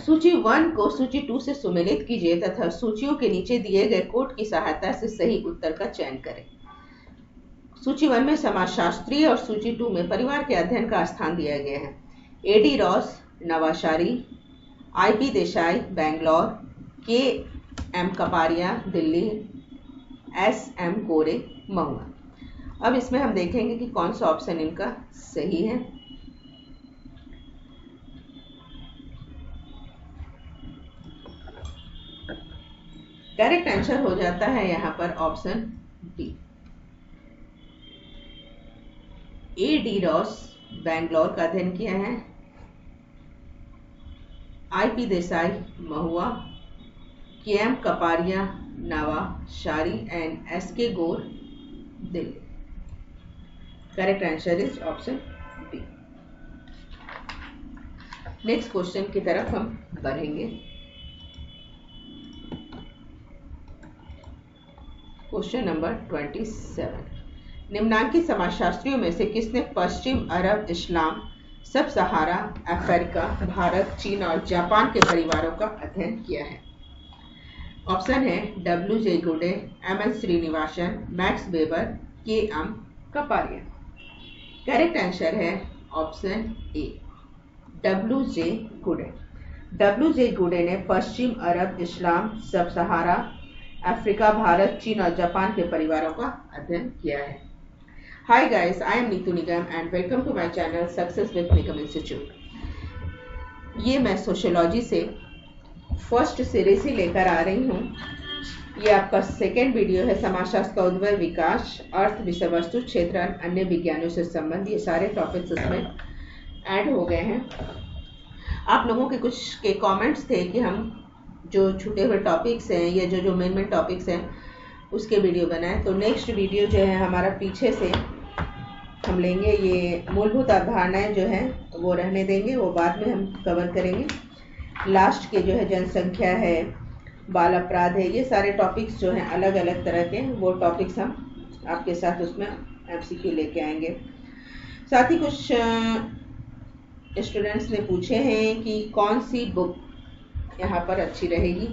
सूची 1 को सूची 2 से सुमेलित कीजिए तथा सूचियों के नीचे दिए गए कोड की सहायता से सही उत्तर का चयन करें। सूची 1 में समाजशास्त्री और सूची 2 में परिवार के अध्ययन का स्थान दिया गया है। एडी Ross Navsari, I P Desai Bangalore, K M Kapadia Delhi, S M Kore Mahua. अब इसमें हम देखेंगे कि कौन सा ऑप्शन इनका सही है। करेक्ट आंसर हो जाता है यहाँ पर option D. A D Ross Bangalore का अध्ययन किया है, IP Desai Mahua, K M Kapadia Navsari and S K Gore Delhi. Correct answer is option B. Next question की तरफ हम बढ़ेंगे। Question number 27। निम्नांकित समाजशास्त्रियों में से किसने पश्चिम अरब, इस्लाम, सब सहारा, अफ्रीका, भारत, चीन और जापान के परिवारों का अध्ययन किया है? ऑप्शन है W J Goode, M N Srinivasan, Max Weber, K M Kapadia. Correct answer है option A, W J Goode. W J गुडे ने पश्चिम अरब, इस्लाम, सब सहारा, अफ्रीका, भारत, चीन और जापान के परिवारों का अध्ययन किया है। Hi guys, I am Neetu Nigam and welcome to my channel Success with Nigam Institute। ये मैं सोशियोलॉजी से फर्स्ट सीरीज ही लेकर आ रही हूँ। ये आपका सेकेंड वीडियो है। समाजशास्त्र का उद्भव, विकास, अर्थ, विषय वस्तु, क्षेत्र, अन्य विज्ञानों से संबंध, ये सारे टॉपिक्स उसमें ऐड हो गए हैं। आप लोगों के कुछ के कमेंट्स थे कि हम जो छूटे हुए टॉपिक्स हैं या जो मेन टॉपिक्स हैं उसके वीडियो बनाएं। तो नेक्स्ट वीडियो जो है हमारा पीछे से हम लेंगे। ये मूलभूत अवधारणाएं जो हैं वो रहने देंगे, वो बाद में हम कवर करेंगे। लास्ट के जो है जनसंख्या है, बाल अपराध है, ये सारे टॉपिक्स जो हैं अलग अलग तरह के, वो टॉपिक्स हम आपके साथ उसमें एमसीक्यू लेके आएंगे। साथ ही कुछ स्टूडेंट्स ने पूछे हैं कि कौन सी बुक यहाँ पर अच्छी रहेगी।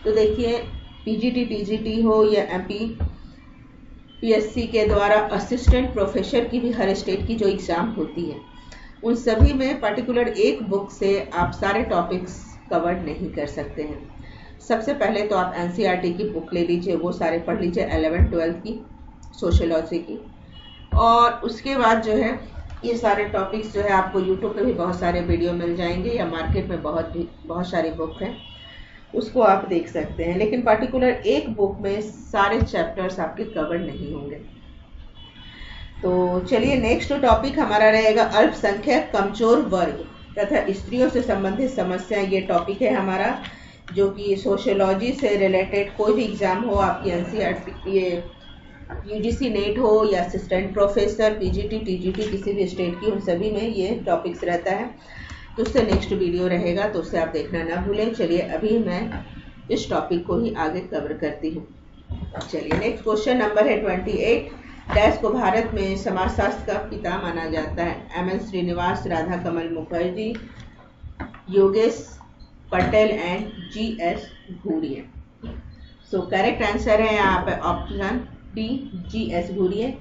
तो देखिए, पीजीटी, टीजीटी हो या एमपी पीएससी के द्वारा असिस्टेंट प्रोफेसर की भी हर स्टेट की जो एग्ज़ाम होती है, उन सभी में पर्टिकुलर एक बुक से आप सारे टॉपिक्स कवर नहीं कर सकते हैं। सबसे पहले तो आप एनसीईआरटी की बुक ले लीजिए, वो सारे पढ़ लीजिए, 11th-12th की सोशियोलॉजी की। और उसके बाद जो है ये सारे टॉपिक्स जो है आपको यूट्यूब पे भी बहुत सारे वीडियो मिल जाएंगे या मार्केट में बहुत सारी बुक हैं, उसको आप देख सकते हैं। लेकिन पर्टिकुलर एक बुक में सारे चैप्टर्स आपके कवर नहीं होंगे। तो चलिए, नेक्स्ट टॉपिक हमारा रहेगा अल्पसंख्यक, कमजोर वर्ग तथा स्त्रियों से संबंधित समस्याएं। ये टॉपिक है हमारा, जो कि सोशियोलॉजी से रिलेटेड कोई भी एग्जाम हो, आपकी एनसीईआरटी, ये यूजीसी नेट हो या असिस्टेंट प्रोफेसर, पीजीटी, टीजीटी, किसी भी स्टेट की, उन सभी में ये टॉपिक्स रहता है। तो उससे नेक्स्ट वीडियो रहेगा, तो उससे आप देखना ना भूलें। चलिए, अभी मैं इस टॉपिक को ही आगे कवर करती हूँ। चलिए, नेक्स्ट क्वेश्चन नंबर है 28। डैश को भारत में समाजशास्त्र का पिता माना जाता है? M N Srinivas, Radha Kamal Mukherjee, Yogesh Patel and G S Ghurye. So correct answer है यहाँ पे option D, G S Ghurye.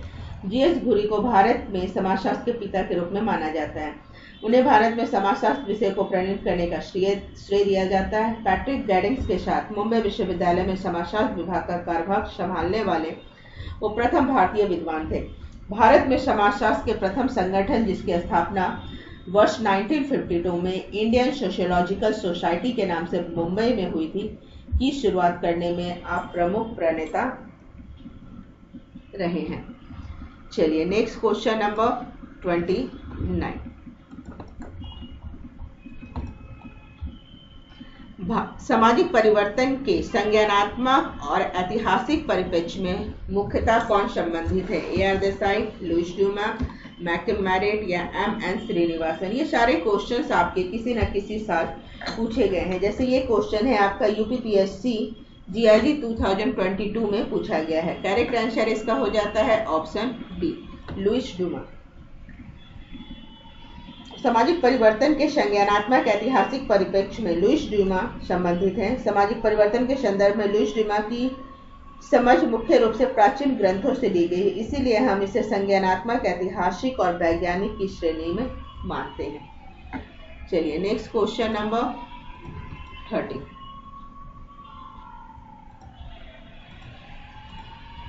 G S Ghurye को भारत में समाजशास्त्र के पिता के रूप में माना जाता है। उन्हें भारत में समाजशास्त्र विषय को प्रणीत करने का श्रेय दिया जाता है। पैट्रिक गैडिंग्स के साथ मुंबई विश्वविद्यालय में समाजशास्त्र विभाग का कार्यभार संभालने वाले वो प्रथम भारतीय विद्वान थे। भारत में समाजशास्त्र के प्रथम संगठन, जिसकी स्थापना वर्ष 1952 में इंडियन सोशियोलॉजिकल सोसाइटी के नाम से मुंबई में हुई थी, की शुरुआत करने में आप प्रमुख प्रणेता रहे हैं। चलिए, नेक्स्ट क्वेश्चन नंबर 29। सामाजिक परिवर्तन के संज्ञानात्मक और ऐतिहासिक परिप्रेक्ष्य में मुख्यतः कौन संबंधित है? A R Desai, Louis Dumont, McKim Marriott या एम एन श्रीनिवासन। ये सारे क्वेश्चंस आपके किसी न किसी साल पूछे गए हैं। जैसे ये क्वेश्चन है आपका यूपीपीएससी जीआईजी 2022 में पूछा गया है। करेक्ट आंसर इसका हो जाता है ऑप्शन बी, लुईस ड्यूमा। सामाजिक परिवर्तन के संज्ञानात्मक ऐतिहासिक परिप्रेक्ष्य में लुईस ड्यूमा संबंधित हैं। सामाजिक परिवर्तन के संदर्भ में लुईस ड्यूमा की समझ मुख्य रूप से प्राचीन ग्रंथों से ली गई है, इसीलिए हम इसे संज्ञानात्मक, ऐतिहासिक और वैज्ञानिक की श्रेणी में मानते हैं। चलिए नेक्स्ट क्वेश्चन नंबर 30।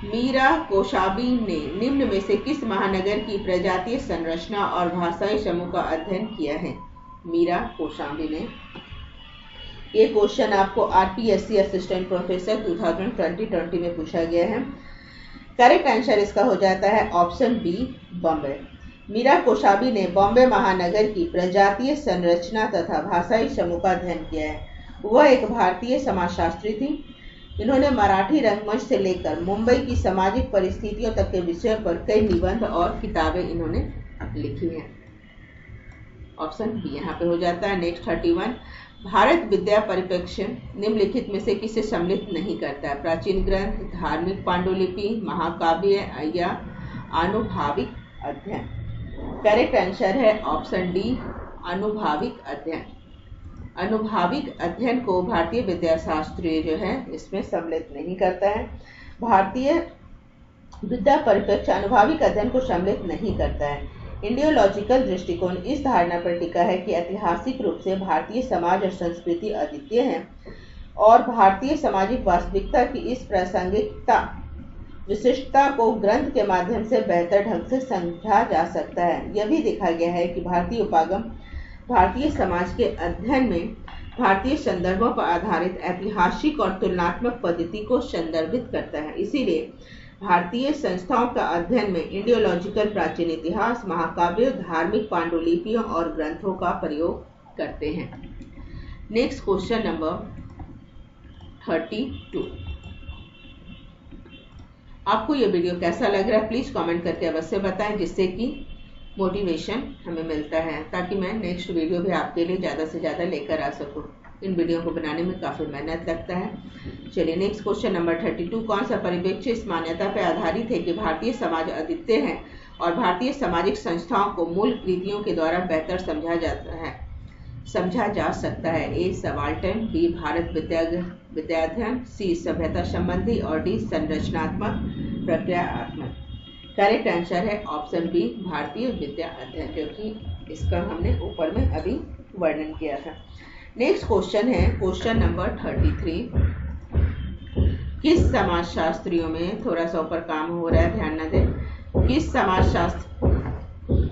मीरा कोशाबी ने निम्न में से किस महानगर की प्रजातीय संरचना और भाषाई समूह का अध्ययन किया है? मीरा कोशाबी ने। ये क्वेश्चन आपको आरपीएससी असिस्टेंट प्रोफेसर 2020 में पूछा गया है। करेक्ट आंसर इसका हो जाता है ऑप्शन बी, बॉम्बे। मीरा कोशाबी ने बॉम्बे महानगर की प्रजातीय संरचना तथा भाषाई समूह का अध्ययन किया है। वह एक भारतीय समाजशास्त्री थी। इन्होंने मराठी रंगमंच से लेकर मुंबई की सामाजिक परिस्थितियों तक के विषय पर कई निबंध और किताबें इन्होंने लिखी हैं। ऑप्शन बी यहाँ पे हो जाता है। नेक्स्ट 31। भारत विद्या परिप्रेक्ष्य निम्नलिखित में से किसे सम्मिलित नहीं करता है? प्राचीन ग्रंथ, धार्मिक पांडुलिपि, महाकाव्य या आनुभाविक अध्ययन। करेक्ट आंसर है ऑप्शन डी, आनुभाविक अध्ययन। अनुभाविक अध्ययन को भारतीय विद्याशास्त्री जो है इसमें सम्मिलित नहीं करता है। भारतीय विद्या परिप्रेक्ष्य अनुभाविक अध्ययन को सम्मिलित नहीं करता है। इंडियोलॉजिकल दृष्टिकोण इस धारणा पर टिका है कि ऐतिहासिक रूप से भारतीय समाज और संस्कृति अद्वितीय है और भारतीय सामाजिक वास्तविकता की इस प्रासंगिकता विशिष्टता को ग्रंथ के माध्यम से बेहतर ढंग से समझा जा सकता है। यह भी देखा गया है कि भारतीय उपागम भारतीय समाज के अध्ययन में भारतीय संदर्भों पर आधारित ऐतिहासिक और तुलनात्मक पद्धति को संदर्भित करता है। इसीलिए भारतीय संस्थाओं का अध्ययन में इंडियोलॉजिकल प्राचीन इतिहास, महाकाव्य, धार्मिक पांडुलिपियों और ग्रंथों का प्रयोग करते हैं। Next question number 32। आपको ये वीडियो कैसा लग रहा है प्लीज कमेंट करके अवश्य बताएं, जिससे कि मोटिवेशन हमें मिलता है ताकि मैं नेक्स्ट वीडियो भी आपके लिए ज़्यादा से ज़्यादा लेकर आ सकूं। इन वीडियो को बनाने में काफ़ी मेहनत लगता है। चलिए नेक्स्ट क्वेश्चन नंबर 32। कौन सा परिप्रेक्ष्य इस मान्यता पर आधारित है कि भारतीय समाज अद्वितीय है और भारतीय सामाजिक संस्थाओं को मूल कृतियों के द्वारा बेहतर समझा जा सकता है? ए सबाल्टर्न, बी भारत विद्याध्ययन, सी सभ्यता संबंधी और डी संरचनात्मक प्रक्रियात्मक। करेक्ट आंसर है ऑप्शन बी, भारतीय विद्या अध्ययन, जो कि इसका हमने ऊपर में अभी वर्णन किया था। नेक्स्ट क्वेश्चन है क्वेश्चन नंबर 33। किस समाजशास्त्रियों में थोड़ा सा ऊपर काम हो रहा है, ध्यान न दें। किस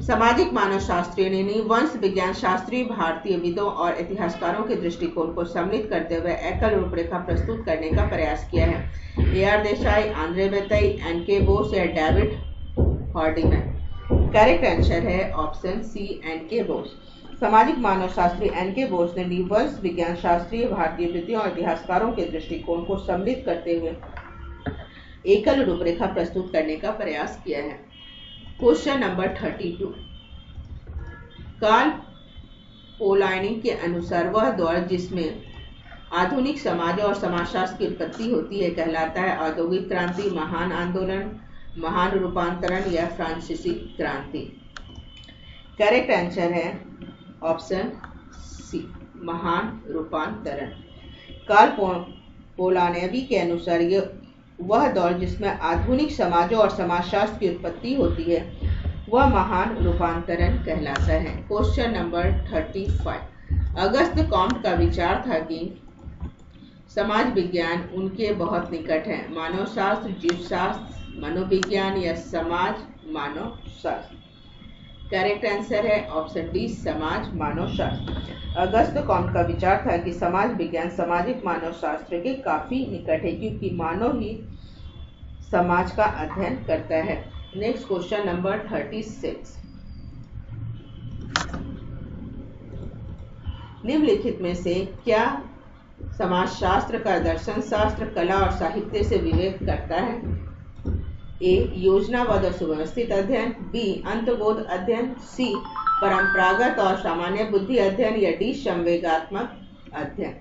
सामाजिक मानव शास्त्रियों ने वंश विज्ञान शास्त्रीय भारतीय विदों और इतिहासकारों के दृष्टिकोण को सम्मिलित करते हुए एकल रूपरेखा प्रस्तुत करने का प्रयास किया है? A R Desai, Andre Beteille, N K Bose या डेविड हॉर्डिमैन। करेक्ट आंसर है option C, N K Bose. सामाजिक मानव शास्त्री एन के बोस ने वंश विज्ञान शास्त्रीय भारतीय विद्यों और इतिहासकारों के दृष्टिकोण को सम्मिलित करते हुए एकल रूपरेखा प्रस्तुत करने का प्रयास किया है। Question number 32। कार्ल पोलानी के अनुसार वह दौर जिसमें आधुनिक समाज और समाजशास्त्र की उत्पत्ति होती है कहलाता है औद्योगिक क्रांति, महान आंदोलन, महान रूपांतरण या फ्रांसीसी क्रांति। करेक्ट आंसर है ऑप्शन सी, महान रूपांतरण। कार्ल पोलानेवी के अनुसार यह वह दौर जिसमें आधुनिक समाजों और समाजशास्त्र की उत्पत्ति होती है वह महान रूपांतरण कहलाता है। Question number 35। अगस्त कॉम्ट का विचार था कि समाज विज्ञान उनके बहुत निकट है। मानव शास्त्र, जीवशास्त्र, मनोविज्ञान या समाज मानव शास्त्र। करेक्ट आंसर है ऑप्शन डी, समाज मानव शास्त्र। अगस्त कॉम्ट का विचार था कि समाज विज्ञान सामाजिक मानव शास्त्र के काफी निकट है क्योंकि मानव ही समाज का अध्ययन करता है। Next question number 36। निम्नलिखित में से क्या समाजशास्त्र का दर्शन शास्त्र, कला और साहित्य से विवेक करता है? ए योजनाबद्ध और सुव्यवस्थित अध्ययन, बी अंतर्बोध अध्ययन, सी परंपरागत और सामान्य बुद्धि अध्ययन या डी संवेगात्मक अध्ययन।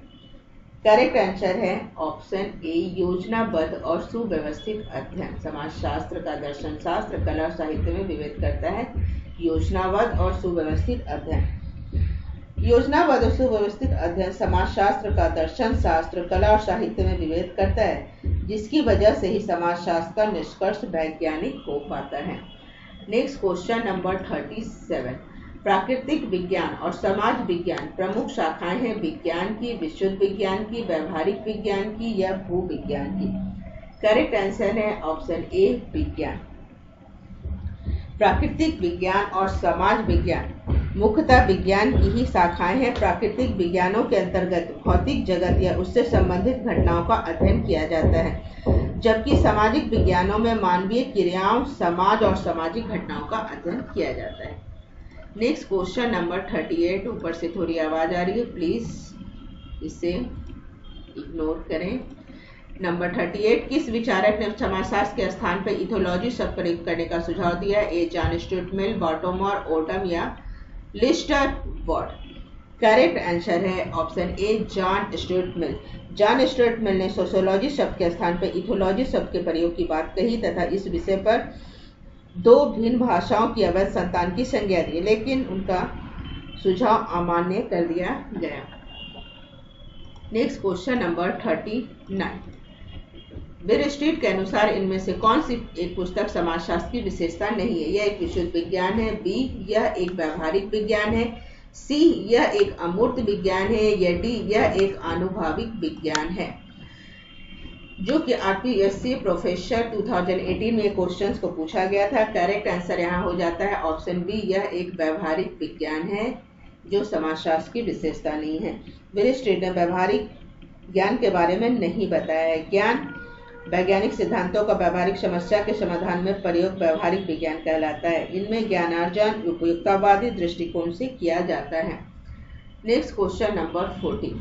करेक्ट आंसर है ऑप्शन ए, योजनाबद्ध और सुव्यवस्थित अध्ययन समाजशास्त्र का दर्शन शास्त्र, कला और साहित्य में विवेक करता है। योजनाबद्ध और सुव्यवस्थित अध्ययन। योजनाबद्ध और सुव्यवस्थित अध्ययन समाजशास्त्र का दर्शन शास्त्र, कला और साहित्य में विभेद करता है, जिसकी वजह से ही समाजशास्त्र का निष्कर्ष वैज्ञानिक हो पाता है। Next question number 37। प्राकृतिक विज्ञान और समाज विज्ञान प्रमुख शाखाएं हैं विज्ञान की, विशुद्ध विज्ञान की, व्यवहारिक विज्ञान की या भूविज्ञान की। करेक्ट आंसर है ऑप्शन ए विज्ञान। प्राकृतिक विज्ञान और समाज विज्ञान मुख्यतः विज्ञान की ही शाखाएं हैं। प्राकृतिक विज्ञानों के अंतर्गत भौतिक जगत या उससे संबंधित घटनाओं का अध्ययन किया जाता है, जबकि सामाजिक विज्ञानों में मानवीय क्रियाओं, समाज और सामाजिक घटनाओं का अध्ययन किया जाता है। Next question number 38। ऊपर से थोड़ी आवाज आ रही है, प्लीज इसे इग्नोर करें। नंबर 38। किस विचारक ने समाजशास्त्र के स्थान पर इथोलॉजी शब्द प्रयोग करने का सुझाव दिया? ए जॉन स्टुअर्ट मिल, बॉटोमर, ओडम या लिस्टर वर्ड। करेक्ट आंसर है ऑप्शन ए John Stuart Mill. John Stuart Mill ने सोशियोलॉजी शब्द के स्थान पर इथोलॉजी शब्द के प्रयोग की बात कही तथा इस विषय पर दो भिन्न भाषाओं की अवैध संतान की संज्ञा दी, लेकिन उनका सुझाव अमान्य कर दिया गया। Next question number 39। वेरस्टेड के अनुसार इनमें से कौन सी एक पुस्तक समाजशास्त्र की विशेषता नहीं है? यह एक विशुद्ध विज्ञान है, बी यह एक व्यवहारिक विज्ञान है, सी यह एक अमूर्त विज्ञान है या डी यह एक आनुभविक विज्ञान है। जो कि RPSC प्रोफेसर 2018 में क्वेश्चंस को पूछा गया था। करेक्ट आंसर यहाँ हो जाता है ऑप्शन बी, यह एक व्यवहारिक विज्ञान है जो समाजशास्त्र की विशेषता नहीं है। वेरस्टेड ने व्यवहारिक ज्ञान के बारे में नहीं बताया है। ज्ञान वैज्ञानिक सिद्धांतों का व्यवहारिक समस्या के समाधान में प्रयोग व्यवहारिक विज्ञान कहलाता है। इनमें ज्ञानार्जन उपयुक्तवादी दृष्टिकोण से किया जाता है। नेक्स्ट क्वेश्चन नंबर 40,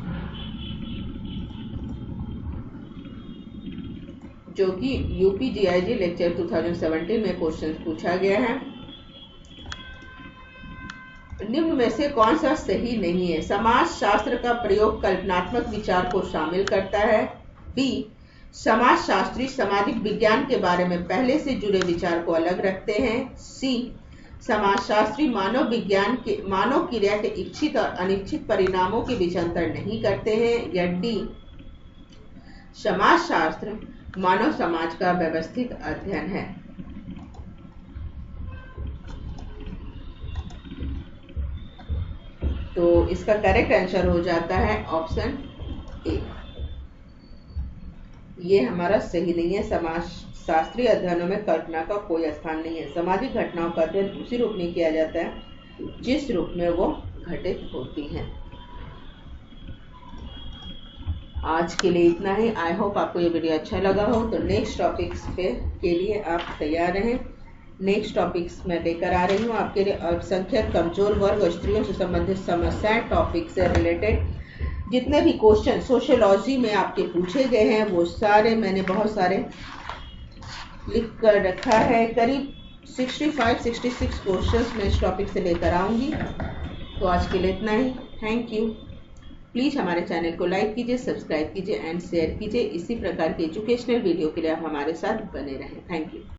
जो कि UPGIG लेक्चर 2017 में क्वेश्चन पूछा गया है। निम्न में से कौन सा सही नहीं है? समाज शास्त्र का प्रयोग कल्पनात्मक विचार को शामिल करता है। बी समाजशास्त्री सामाजिक विज्ञान के बारे में पहले से जुड़े विचार को अलग रखते हैं। सी समाजशास्त्री मानव विज्ञान के मानव क्रिया के इच्छित और अनिच्छित परिणामों के बीच अंतर नहीं करते हैं। या डी समाजशास्त्र मानव समाज का व्यवस्थित अध्ययन है। तो इसका करेक्ट आंसर हो जाता है ऑप्शन ए। ये हमारा सही नहीं है। समाजशास्त्रीय अध्ययनों में कल्पना का कोई स्थान नहीं है। सामाजिक घटनाओं का अध्ययन उसी रूप में किया जाता है जिस रूप में वो घटित होती हैं। आज के लिए इतना ही। आई होप आपको ये वीडियो अच्छा लगा हो। तो नेक्स्ट टॉपिक्स के लिए आप तैयार रहें। नेक्स्ट टॉपिक्स मैं लेकर आ रही हूँ आपके लिए अल्पसंख्यक, कमजोर वर्ग और स्त्रियों से संबंधित समस्याएं टॉपिक से रिलेटेड। जितने भी क्वेश्चन सोशियोलॉजी में आपके पूछे गए हैं वो सारे मैंने बहुत सारे लिख कर रखा है। करीब 65-66 क्वेश्चंस मैं इस टॉपिक से लेकर आऊंगी। तो आज के लिए इतना ही। Thank you. प्लीज़ हमारे चैनल को लाइक कीजिए, सब्सक्राइब कीजिए एंड शेयर कीजिए। इसी प्रकार के एजुकेशनल वीडियो के लिए आप हमारे साथ बने रहें। Thank you.